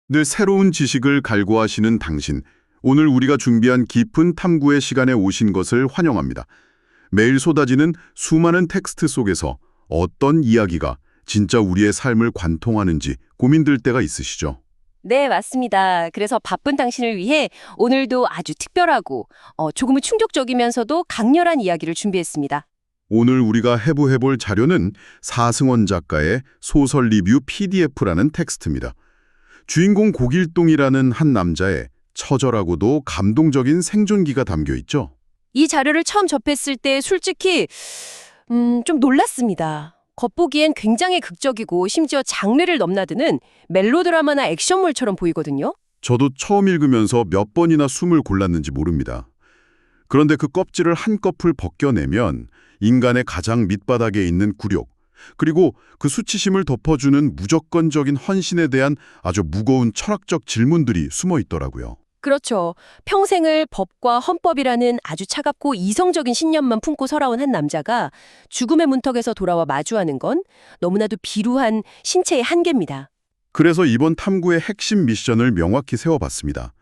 늘 새로운 지식을 갈구하시는 당신, 오늘 우리가 준비한 깊은 탐구의 시간에 오신 것을 환영합니다. 매일 쏟아지는 수많은 텍스트 속에서 어떤 이야기가 진짜 우리의 삶을 관통하는지 고민될 때가 있으시죠? 네, 맞습니다. 그래서 바쁜 당신을 위해 오늘도 아주 특별하고 조금은 충격적이면서도 강렬한 이야기를 준비했습니다. 오늘 우리가 해부해볼 자료는 사승원 작가의 소설 리뷰 PDF라는 텍스트입니다. 주인공 고길동이라는 한 남자의 처절하고도 감동적인 생존기가 담겨 있죠. 이 자료를 처음 접했을 때 솔직히 좀 놀랐습니다. 겉보기엔 굉장히 극적이고 심지어 장르를 넘나드는 멜로드라마나 액션물처럼 보이거든요. 저도 처음 읽으면서 몇 번이나 숨을 골랐는지 모릅니다. 그런데 그 껍질을 한꺼풀 벗겨내면 인간의 가장 밑바닥에 있는 굴욕, 그리고 그 수치심을 덮어주는 무조건적인 헌신에 대한 아주 무거운 철학적 질문들이 숨어 있더라고요. 그렇죠. 평생을 법과 헌법이라는 아주 차갑고 이성적인 신념만 품고 살아온 한 남자가 죽음의 문턱에서 돌아와 마주하는 건 너무나도 비루한 신체의 한계입니다. 그래서 이번 탐구의 핵심 미션을 명확히 세워봤습니다.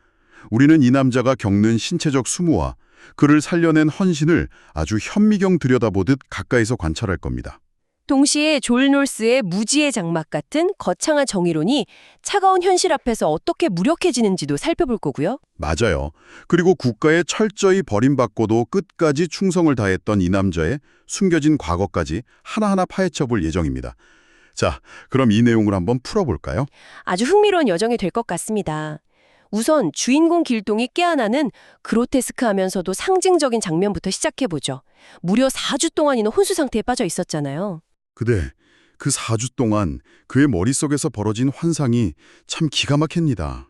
우리는 이 남자가 겪는 신체적 수모와 그를 살려낸 헌신을 아주 현미경 들여다보듯 가까이서 관찰할 겁니다. 동시에 조엘 롤스의 무지의 장막 같은 거창한 정의론이 차가운 현실 앞에서 어떻게 무력해지는지도 살펴볼 거고요. 맞아요. 그리고 국가에 철저히 버림받고도 끝까지 충성을 다했던 이 남자의 숨겨진 과거까지 하나하나 파헤쳐 볼 예정입니다. 자, 그럼 이 내용을 한번 풀어볼까요? 아주 흥미로운 여정이 될 것 같습니다. 우선 주인공 길동이 깨어나는 그로테스크하면서도 상징적인 장면부터 시작해보죠. 무려 4주 동안이나 혼수 상태에 빠져 있었잖아요. 그대, 그 4주 동안 그의 머릿속에서 벌어진 환상이 참 기가 막힙니다.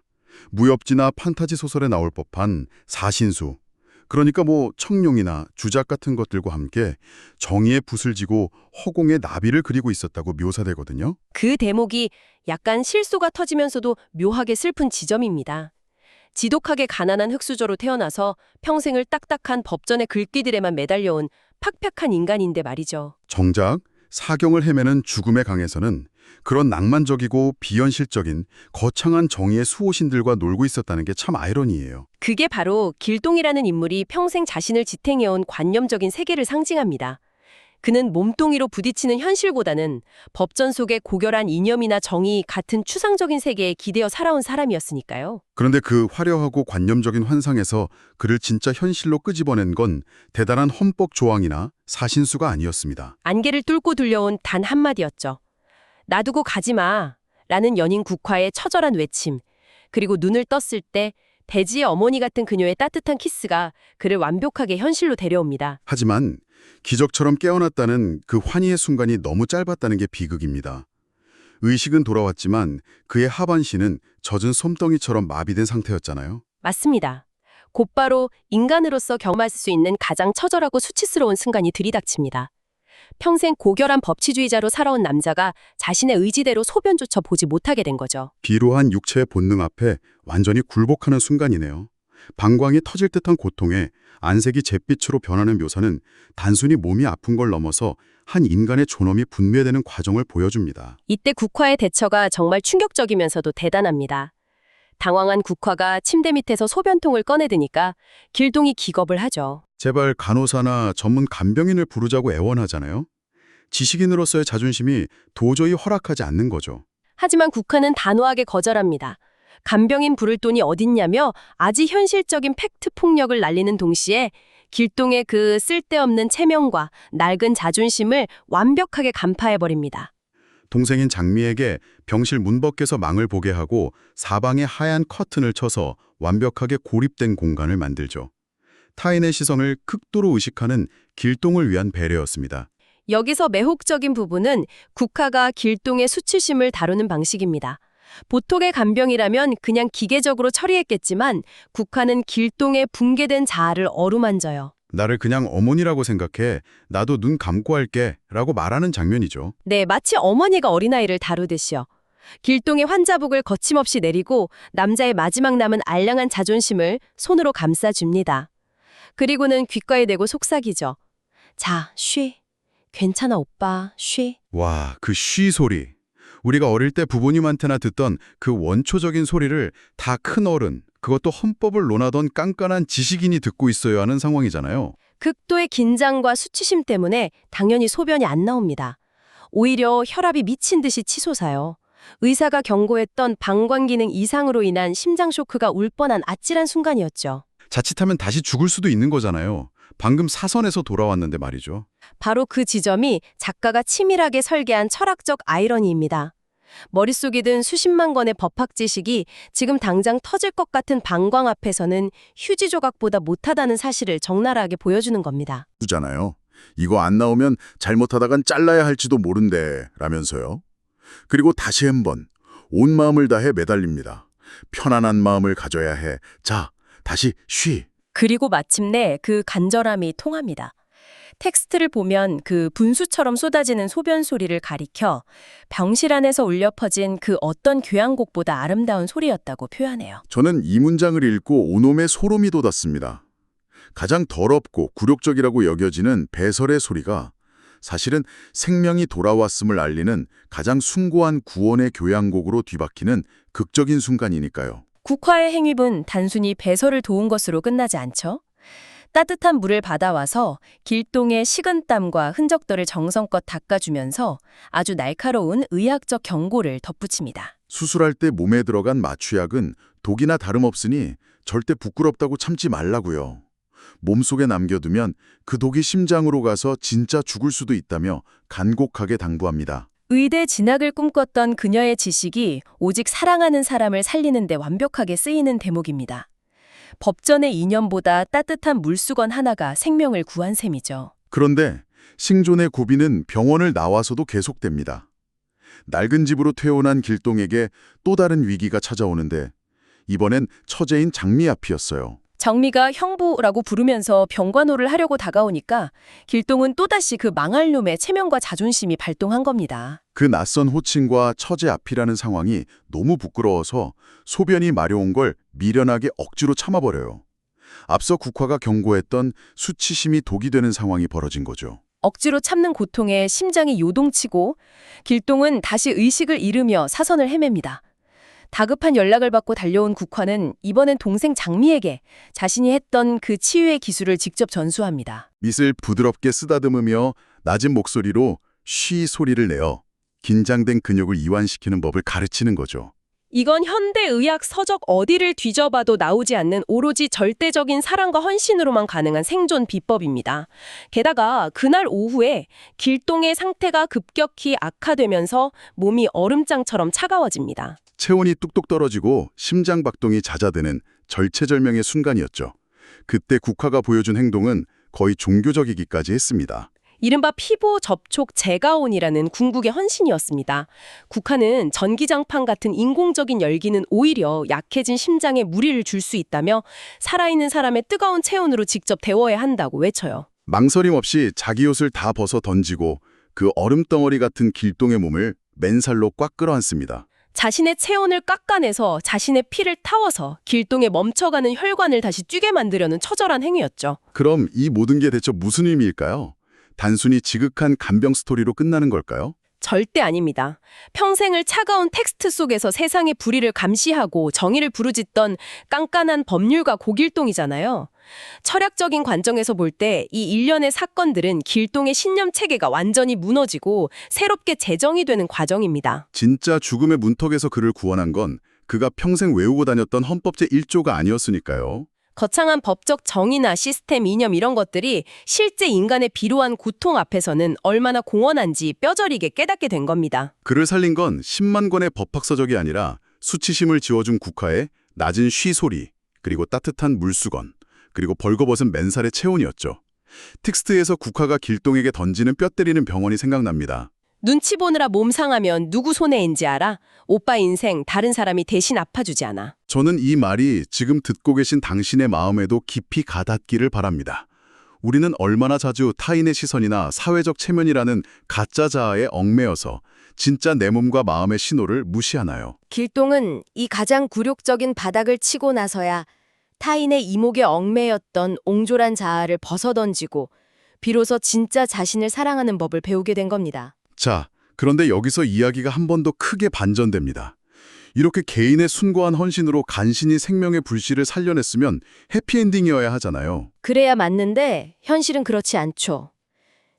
무협지나 판타지 소설에 나올 법한 사신수, 그러니까 청룡이나 주작 같은 것들과 함께 정의의 붓을 쥐고 허공에 나비를 그리고 있었다고 묘사되거든요. 그 대목이 약간 실소가 터지면서도 묘하게 슬픈 지점입니다. 지독하게 가난한 흙수저로 태어나서 평생을 딱딱한 법전의 글귀들에만 매달려온 팍팍한 인간인데 말이죠. 정작 사경을 헤매는 죽음의 강에서는 그런 낭만적이고 비현실적인 거창한 정의의 수호신들과 놀고 있었다는 게 참 아이러니예요. 그게 바로 길동이라는 인물이 평생 자신을 지탱해온 관념적인 세계를 상징합니다. 그는 몸뚱이로 부딪히는 현실보다는 법전 속의 고결한 이념이나 정의 같은 추상적인 세계에 기대어 살아온 사람이었으니까요. 그런데 그 화려하고 관념적인 환상에서 그를 진짜 현실로 끄집어낸 건 대단한 헌법 조항이나 사신수가 아니었습니다. 안개를 뚫고 들려온 단 한마디였죠. 놔두고 가지 마 라는 연인 국화의 처절한 외침, 그리고 눈을 떴을 때 대지의 어머니 같은 그녀의 따뜻한 키스가 그를 완벽하게 현실로 데려옵니다. 하지만 기적처럼 깨어났다는 그 환희의 순간이 너무 짧았다는 게 비극입니다. 의식은 돌아왔지만 그의 하반신은 젖은 솜덩이처럼 마비된 상태였잖아요. 맞습니다. 곧바로 인간으로서 경험할 수 있는 가장 처절하고 수치스러운 순간이 들이닥칩니다. 평생 고결한 법치주의자로 살아온 남자가 자신의 의지대로 소변조차 보지 못하게 된 거죠. 비로한 육체의 본능 앞에 완전히 굴복하는 순간이네요. 방광이 터질 듯한 고통에 안색이 잿빛으로 변하는 묘사는 단순히 몸이 아픈 걸 넘어서 한 인간의 존엄이 분배되는 과정을 보여줍니다. 이때 국화의 대처가 정말 충격적이면서도 대단합니다. 당황한 국화가 침대 밑에서 소변통을 꺼내드니까 길동이 기겁을 하죠. 제발 간호사나 전문 간병인을 부르자고 애원하잖아요. 지식인으로서의 자존심이 도저히 허락하지 않는 거죠. 하지만 국화는 단호하게 거절합니다. 간병인 부를 돈이 어딨냐며 아주 현실적인 팩트 폭력을 날리는 동시에 길동의 그 쓸데없는 체면과 낡은 자존심을 완벽하게 간파해버립니다. 동생인 장미에게 병실 문 밖에서 망을 보게 하고 사방에 하얀 커튼을 쳐서 완벽하게 고립된 공간을 만들죠. 타인의 시선을 극도로 의식하는 길동을 위한 배려였습니다. 여기서 매혹적인 부분은 국화가 길동의 수치심을 다루는 방식입니다. 보통의 간병이라면 그냥 기계적으로 처리했겠지만 국화는 길동의 붕괴된 자아를 어루만져요. 나를 그냥 어머니라고 생각해. 나도 눈 감고 할게. 라고 말하는 장면이죠. 네, 마치 어머니가 어린아이를 다루듯이요. 길동의 환자복을 거침없이 내리고 남자의 마지막 남은 알량한 자존심을 손으로 감싸줍니다. 그리고는 귓가에 대고 속삭이죠. 자, 쉬. 괜찮아, 오빠. 쉬. 와, 그 쉬 소리. 우리가 어릴 때 부모님한테나 듣던 그 원초적인 소리를 다 큰 어른, 그것도 헌법을 논하던 깐깐한 지식인이 듣고 있어야 하는 상황이잖아요. 극도의 긴장과 수치심 때문에 당연히 소변이 안 나옵니다. 오히려 혈압이 미친 듯이 치솟아요. 의사가 경고했던 방광 기능 이상으로 인한 심장 쇼크가 올 뻔한 아찔한 순간이었죠. 자칫하면 다시 죽을 수도 있는 거잖아요. 방금 사선에서 돌아왔는데 말이죠. 바로 그 지점이 작가가 치밀하게 설계한 철학적 아이러니입니다. 머릿속에 든 수십만 건의 법학 지식이 지금 당장 터질 것 같은 방광 앞에서는 휴지 조각보다 못하다는 사실을 적나라하게 보여주는 겁니다. 잖아요. 이거 안 나오면 잘못하다간 잘라야 할지도 모른대 라면서요. 그리고 다시 한번 온 마음을 다해 매달립니다. 편안한 마음을 가져야 해. 자, 다시 쉬. 그리고 마침내 그 간절함이 통합니다. 텍스트를 보면 그 분수처럼 쏟아지는 소변 소리를 가리켜 병실 안에서 울려 퍼진 그 어떤 교향곡보다 아름다운 소리였다고 표현해요. 저는 이 문장을 읽고 온몸에 소름이 돋았습니다. 가장 더럽고 굴욕적이라고 여겨지는 배설의 소리가 사실은 생명이 돌아왔음을 알리는 가장 숭고한 구원의 교향곡으로 뒤바뀌는 극적인 순간이니까요. 국화의 행위는 단순히 배설을 도운 것으로 끝나지 않죠. 따뜻한 물을 받아와서 길동의 식은땀과 흔적들을 정성껏 닦아주면서 아주 날카로운 의학적 경고를 덧붙입니다. 수술할 때 몸에 들어간 마취약은 독이나 다름없으니 절대 부끄럽다고 참지 말라고요. 몸속에 남겨두면 그 독이 심장으로 가서 진짜 죽을 수도 있다며 간곡하게 당부합니다. 의대 진학을 꿈꿨던 그녀의 지식이 오직 사랑하는 사람을 살리는 데 완벽하게 쓰이는 대목입니다. 법전의 이념보다 따뜻한 물수건 하나가 생명을 구한 셈이죠. 그런데 생존의 고비는 병원을 나와서도 계속됩니다. 낡은 집으로 퇴원한 길동에게 또 다른 위기가 찾아오는데 이번엔 처제인 장미 앞이었어요. 정미가 형부라고 부르면서 병관호를 하려고 다가오니까 길동은 또다시 그 망할 놈의 체면과 자존심이 발동한 겁니다. 그 낯선 호칭과 처제 앞이라는 상황이 너무 부끄러워서 소변이 마려운 걸 미련하게 억지로 참아버려요. 앞서 국화가 경고했던 수치심이 독이 되는 상황이 벌어진 거죠. 억지로 참는 고통에 심장이 요동치고 길동은 다시 의식을 잃으며 사선을 헤맵니다. 다급한 연락을 받고 달려온 국화는 이번엔 동생 장미에게 자신이 했던 그 치유의 기술을 직접 전수합니다. 밑을 부드럽게 쓰다듬으며 낮은 목소리로 쉬 소리를 내어 긴장된 근육을 이완시키는 법을 가르치는 거죠. 이건 현대의학 서적 어디를 뒤져봐도 나오지 않는 오로지 절대적인 사랑과 헌신으로만 가능한 생존 비법입니다. 게다가 그날 오후에 길동의 상태가 급격히 악화되면서 몸이 얼음장처럼 차가워집니다. 체온이 뚝뚝 떨어지고 심장 박동이 잦아드는 절체절명의 순간이었죠. 그때 국화가 보여준 행동은 거의 종교적이기까지 했습니다. 이른바 피부 접촉 제가온이라는 궁극의 헌신이었습니다. 국화는 전기장판 같은 인공적인 열기는 오히려 약해진 심장에 무리를 줄 수 있다며 살아있는 사람의 뜨거운 체온으로 직접 데워야 한다고 외쳐요. 망설임 없이 자기 옷을 다 벗어 던지고 그 얼음덩어리 같은 길동의 몸을 맨살로 꽉 끌어안습니다. 자신의 체온을 깎아내서 자신의 피를 타워서 길동에 멈춰가는 혈관을 다시 뛰게 만들려는 처절한 행위였죠. 그럼 이 모든 게 대체 무슨 의미일까요? 단순히 지극한 간병 스토리로 끝나는 걸까요? 절대 아닙니다. 평생을 차가운 텍스트 속에서 세상의 불의를 감시하고 정의를 부르짖던 깐깐한 법률가 고길동이잖아요. 철학적인 관점에서 볼 때 이 일련의 사건들은 길동의 신념 체계가 완전히 무너지고 새롭게 재정이 되는 과정입니다. 진짜 죽음의 문턱에서 그를 구원한 건 그가 평생 외우고 다녔던 헌법 제1조가 아니었으니까요. 거창한 법적 정의나 시스템 이념 이런 것들이 실제 인간의 비로한 고통 앞에서는 얼마나 공헌한지 뼈저리게 깨닫게 된 겁니다. 그를 살린 건 10만 권의 법학서적이 아니라 수치심을 지워준 국화의 낮은 쉬 소리, 그리고 따뜻한 물수건, 그리고 벌거벗은 맨살의 체온이었죠. 텍스트에서 국화가 길동에게 던지는 뼈 때리는 병원이 생각납니다. 눈치 보느라 몸 상하면 누구 손해인지 알아? 오빠 인생 다른 사람이 대신 아파주지 않아. 저는 이 말이 지금 듣고 계신 당신의 마음에도 깊이 가닿기를 바랍니다. 우리는 얼마나 자주 타인의 시선이나 사회적 체면이라는 가짜 자아에 얽매여서 진짜 내 몸과 마음의 신호를 무시하나요? 길동은 이 가장 굴욕적인 바닥을 치고 나서야 타인의 이목에 얽매였던 옹졸한 자아를 벗어던지고 비로소 진짜 자신을 사랑하는 법을 배우게 된 겁니다. 자, 그런데 여기서 이야기가 한 번 더 크게 반전됩니다. 이렇게 개인의 숭고한 헌신으로 간신히 생명의 불씨를 살려냈으면 해피엔딩이어야 하잖아요. 그래야 맞는데 현실은 그렇지 않죠.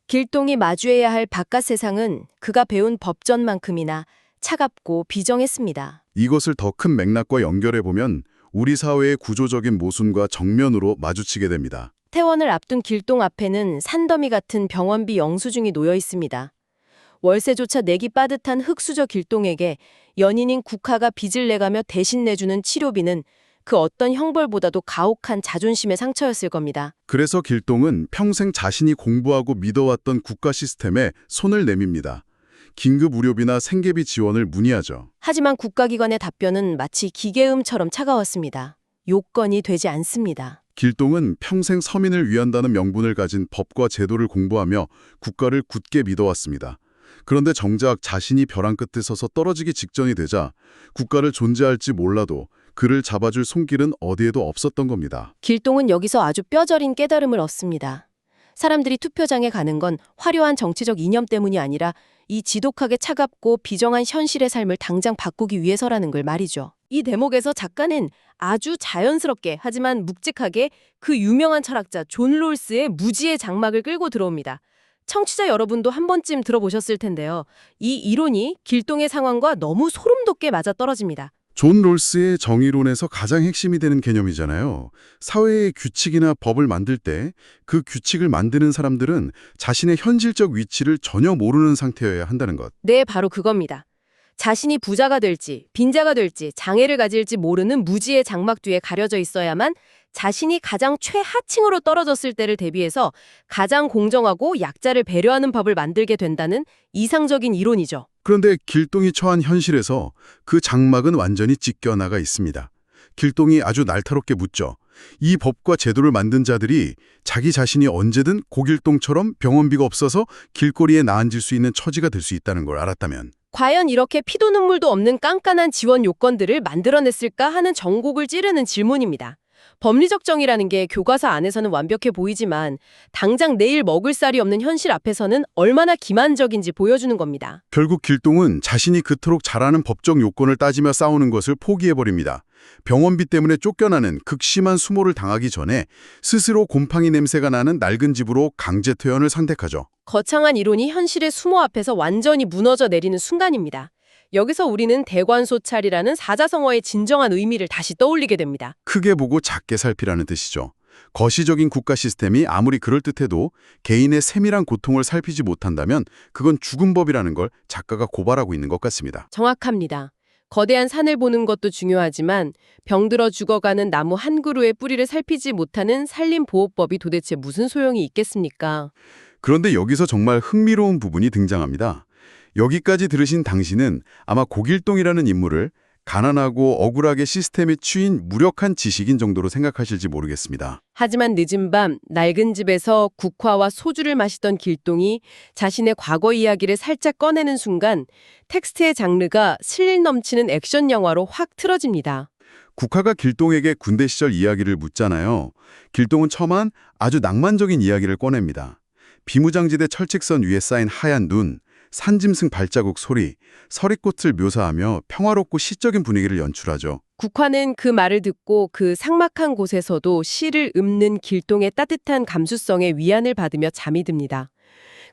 길동이 마주해야 할 바깥 세상은 그가 배운 법전만큼이나 차갑고 비정했습니다. 이것을 더 큰 맥락과 연결해보면 우리 사회의 구조적인 모순과 정면으로 마주치게 됩니다. 퇴원을 앞둔 길동 앞에는 산더미 같은 병원비 영수증이 놓여 있습니다. 월세조차 내기 빠듯한 흙수저 길동에게 연인인 국화가 빚을 내가며 대신 내주는 치료비는 그 어떤 형벌보다도 가혹한 자존심의 상처였을 겁니다. 그래서 길동은 평생 자신이 공부하고 믿어왔던 국가 시스템에 손을 내밉니다. 긴급 의료비나 생계비 지원을 문의하죠. 하지만 국가기관의 답변은 마치 기계음처럼 차가웠습니다. 요건이 되지 않습니다. 길동은 평생 서민을 위한다는 명분을 가진 법과 제도를 공부하며 국가를 굳게 믿어왔습니다. 그런데 정작 자신이 벼랑 끝에 서서 떨어지기 직전이 되자 국가를 존재할지 몰라도 그를 잡아줄 손길은 어디에도 없었던 겁니다. 길동은 여기서 아주 뼈저린 깨달음을 얻습니다. 사람들이 투표장에 가는 건 화려한 정치적 이념 때문이 아니라 이 지독하게 차갑고 비정한 현실의 삶을 당장 바꾸기 위해서라는 걸 말이죠. 이 대목에서 작가는 아주 자연스럽게 하지만 묵직하게 그 유명한 철학자 존 롤스의 무지의 장막을 끌고 들어옵니다. 청취자 여러분도 한 번쯤 들어보셨을 텐데요. 이 이론이 길동의 상황과 너무 소름 돋게 맞아떨어집니다. 존 롤스의 정의론에서 가장 핵심이 되는 개념이잖아요. 사회의 규칙이나 법을 만들 때 그 규칙을 만드는 사람들은 자신의 현실적 위치를 전혀 모르는 상태여야 한다는 것. 네, 바로 그겁니다. 자신이 부자가 될지, 빈자가 될지, 장애를 가질지 모르는 무지의 장막 뒤에 가려져 있어야만 자신이 가장 최하층으로 떨어졌을 때를 대비해서 가장 공정하고 약자를 배려하는 법을 만들게 된다는 이상적인 이론이죠. 그런데 길동이 처한 현실에서 그 장막은 완전히 찢겨나가 있습니다. 길동이 아주 날카롭게 묻죠. 이 법과 제도를 만든 자들이 자기 자신이 언제든 고길동처럼 병원비가 없어서 길거리에 나앉을 수 있는 처지가 될 수 있다는 걸 알았다면 과연 이렇게 피도 눈물도 없는 깐깐한 지원 요건들을 만들어냈을까 하는 전곡을 찌르는 질문입니다. 법리적 정의라는 게 교과서 안에서는 완벽해 보이지만 당장 내일 먹을 쌀이 없는 현실 앞에서는 얼마나 기만적인지 보여주는 겁니다. 결국 길동은 자신이 그토록 잘하는 법적 요건을 따지며 싸우는 것을 포기해버립니다. 병원비 때문에 쫓겨나는 극심한 수모를 당하기 전에 스스로 곰팡이 냄새가 나는 낡은 집으로 강제 퇴원을 선택하죠. 거창한 이론이 현실의 수모 앞에서 완전히 무너져 내리는 순간입니다. 여기서 우리는 대관소찰이라는 사자성어의 진정한 의미를 다시 떠올리게 됩니다. 크게 보고 작게 살피라는 뜻이죠. 거시적인 국가 시스템이 아무리 그럴듯해도 개인의 세밀한 고통을 살피지 못한다면 그건 죽은 법이라는 걸 작가가 고발하고 있는 것 같습니다. 정확합니다. 거대한 산을 보는 것도 중요하지만 병들어 죽어가는 나무 한 그루의 뿌리를 살피지 못하는 산림보호법이 도대체 무슨 소용이 있겠습니까? 그런데 여기서 정말 흥미로운 부분이 등장합니다. 여기까지 들으신 당신은 아마 고길동이라는 인물을 가난하고 억울하게 시스템에 취인 무력한 지식인 정도로 생각하실지 모르겠습니다. 하지만 늦은 밤 낡은 집에서 국화와 소주를 마시던 길동이 자신의 과거 이야기를 살짝 꺼내는 순간 텍스트의 장르가 스릴 넘치는 액션 영화로 확 틀어집니다. 국화가 길동에게 군대 시절 이야기를 묻잖아요. 길동은 첨한 아주 낭만적인 이야기를 꺼냅니다. 비무장지대 철책선 위에 쌓인 하얀 눈, 산짐승 발자국 소리, 서리꽃을 묘사하며 평화롭고 시적인 분위기를 연출하죠. 국화는 그 말을 듣고 그 삭막한 곳에서도 시를 읊는 길동의 따뜻한 감수성에 위안을 받으며 잠이 듭니다.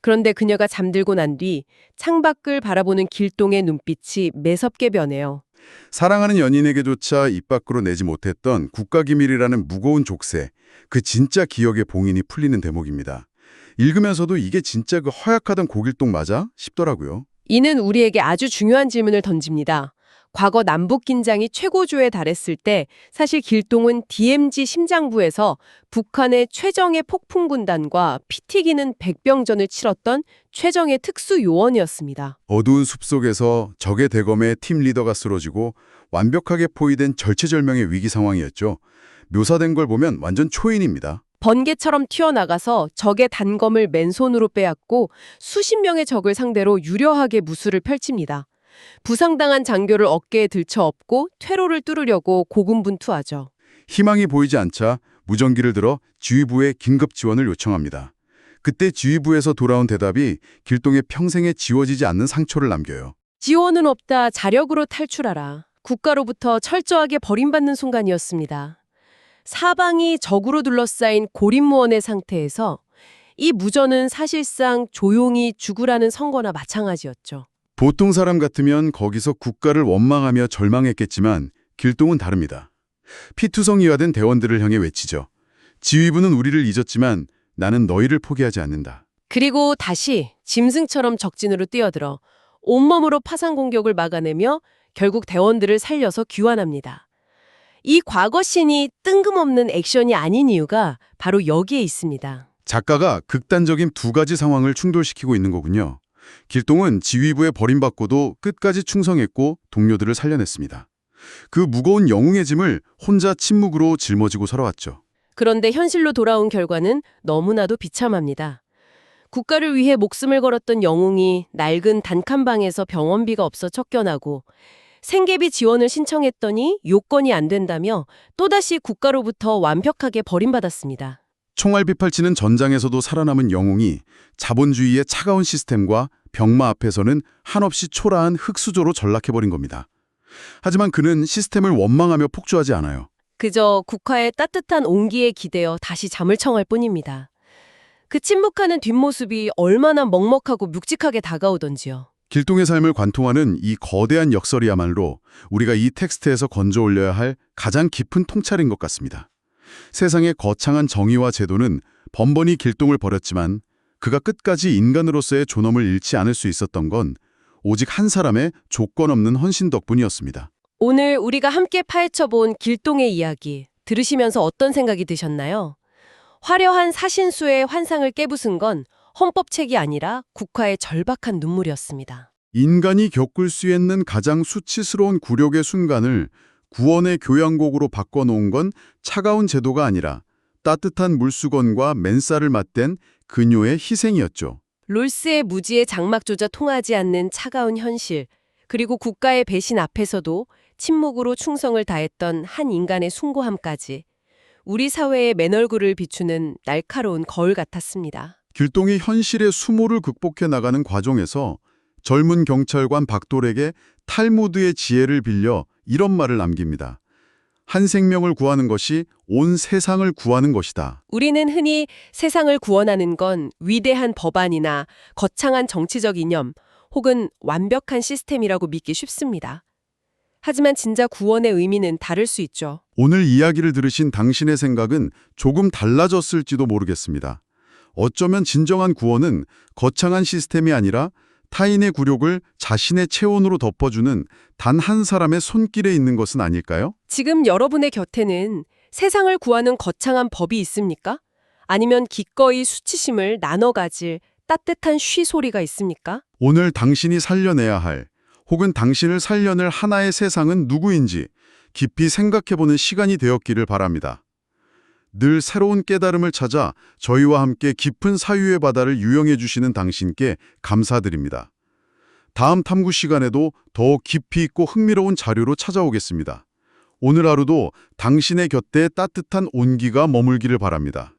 그런데 그녀가 잠들고 난 뒤 창밖을 바라보는 길동의 눈빛이 매섭게 변해요. 사랑하는 연인에게조차 입 밖으로 내지 못했던 국가기밀이라는 무거운 족쇄, 그 진짜 기억의 봉인이 풀리는 대목입니다. 읽으면서도 이게 진짜 그 허약하던 고길동 맞아? 싶더라고요. 이는 우리에게 아주 중요한 질문을 던집니다. 과거 남북 긴장이 최고조에 달했을 때 사실 길동은 DMZ 심장부에서 북한의 최정예 폭풍군단과 피 튀기는 백병전을 치렀던 최정예 특수요원이었습니다. 어두운 숲속에서 적의 대검에 팀 리더가 쓰러지고 완벽하게 포위된 절체절명의 위기 상황이었죠. 묘사된 걸 보면 완전 초인입니다. 번개처럼 튀어나가서 적의 단검을 맨손으로 빼앗고 수십 명의 적을 상대로 유려하게 무술을 펼칩니다. 부상당한 장교를 어깨에 들쳐 업고 퇴로를 뚫으려고 고군분투하죠. 희망이 보이지 않자 무전기를 들어 지휘부에 긴급 지원을 요청합니다. 그때 지휘부에서 돌아온 대답이 길동의 평생에 지워지지 않는 상처를 남겨요. 지원은 없다. 자력으로 탈출하라. 국가로부터 철저하게 버림받는 순간이었습니다. 사방이 적으로 둘러싸인 고립무원의 상태에서 이 무전은 사실상 조용히 죽으라는 선거나 마찬가지였죠. 보통 사람 같으면 거기서 국가를 원망하며 절망했겠지만 길동은 다릅니다. 피투성이화된 대원들을 향해 외치죠. 지휘부는 우리를 잊었지만 나는 너희를 포기하지 않는다. 그리고 다시 짐승처럼 적진으로 뛰어들어 온몸으로 파상 공격을 막아내며 결국 대원들을 살려서 귀환합니다. 이 과거신이 뜬금없는 액션이 아닌 이유가 바로 여기에 있습니다. 작가가 극단적인 두 가지 상황을 충돌시키고 있는 거군요. 길동은 지휘부에 버림받고도 끝까지 충성했고 동료들을 살려냈습니다. 그 무거운 영웅의 짐을 혼자 침묵으로 짊어지고 살아왔죠. 그런데 현실로 돌아온 결과는 너무나도 비참합니다. 국가를 위해 목숨을 걸었던 영웅이 낡은 단칸방에서 병원비가 없어 쫓겨나고 생계비 지원을 신청했더니 요건이 안 된다며 또다시 국가로부터 완벽하게 버림받았습니다. 총알비 펼치는 전장에서도 살아남은 영웅이 자본주의의 차가운 시스템과 병마 앞에서는 한없이 초라한 흙수저로 전락해버린 겁니다. 하지만 그는 시스템을 원망하며 폭주하지 않아요. 그저 국화의 따뜻한 온기에 기대어 다시 잠을 청할 뿐입니다. 그 침묵하는 뒷모습이 얼마나 먹먹하고 묵직하게 다가오던지요. 길동의 삶을 관통하는 이 거대한 역설이야말로 우리가 이 텍스트에서 건져 올려야 할 가장 깊은 통찰인 것 같습니다. 세상의 거창한 정의와 제도는 번번이 길동을 버렸지만 그가 끝까지 인간으로서의 존엄을 잃지 않을 수 있었던 건 오직 한 사람의 조건 없는 헌신 덕분이었습니다. 오늘 우리가 함께 파헤쳐본 길동의 이야기 들으시면서 어떤 생각이 드셨나요? 화려한 사신수의 환상을 깨부순 건 헌법책이 아니라 국화의 절박한 눈물이었습니다. 인간이 겪을 수 있는 가장 수치스러운 굴욕의 순간을 구원의 교양곡으로 바꿔놓은 건 차가운 제도가 아니라 따뜻한 물수건과 맨살을 맞댄 그녀의 희생이었죠. 롤스의 무지의 장막조차 통하지 않는 차가운 현실, 그리고 국가의 배신 앞에서도 침묵으로 충성을 다했던 한 인간의 숭고함까지 우리 사회의 맨얼굴을 비추는 날카로운 거울 같았습니다. 길동이 현실의 수모를 극복해 나가는 과정에서 젊은 경찰관 박돌에게 탈무드의 지혜를 빌려 이런 말을 남깁니다. 한 생명을 구하는 것이 온 세상을 구하는 것이다. 우리는 흔히 세상을 구원하는 건 위대한 법안이나 거창한 정치적 이념 혹은 완벽한 시스템이라고 믿기 쉽습니다. 하지만 진짜 구원의 의미는 다를 수 있죠. 오늘 이야기를 들으신 당신의 생각은 조금 달라졌을지도 모르겠습니다. 어쩌면 진정한 구원은 거창한 시스템이 아니라 타인의 굴욕을 자신의 체온으로 덮어주는 단 한 사람의 손길에 있는 것은 아닐까요? 지금 여러분의 곁에는 세상을 구하는 거창한 법이 있습니까? 아니면 기꺼이 수치심을 나눠 가질 따뜻한 쉬소리가 있습니까? 오늘 당신이 살려내야 할 혹은 당신을 살려낼 하나의 세상은 누구인지 깊이 생각해보는 시간이 되었기를 바랍니다. 늘 새로운 깨달음을 찾아 저희와 함께 깊은 사유의 바다를 유영해 주시는 당신께 감사드립니다. 다음 탐구 시간에도 더 깊이 있고 흥미로운 자료로 찾아오겠습니다. 오늘 하루도 당신의 곁에 따뜻한 온기가 머물기를 바랍니다.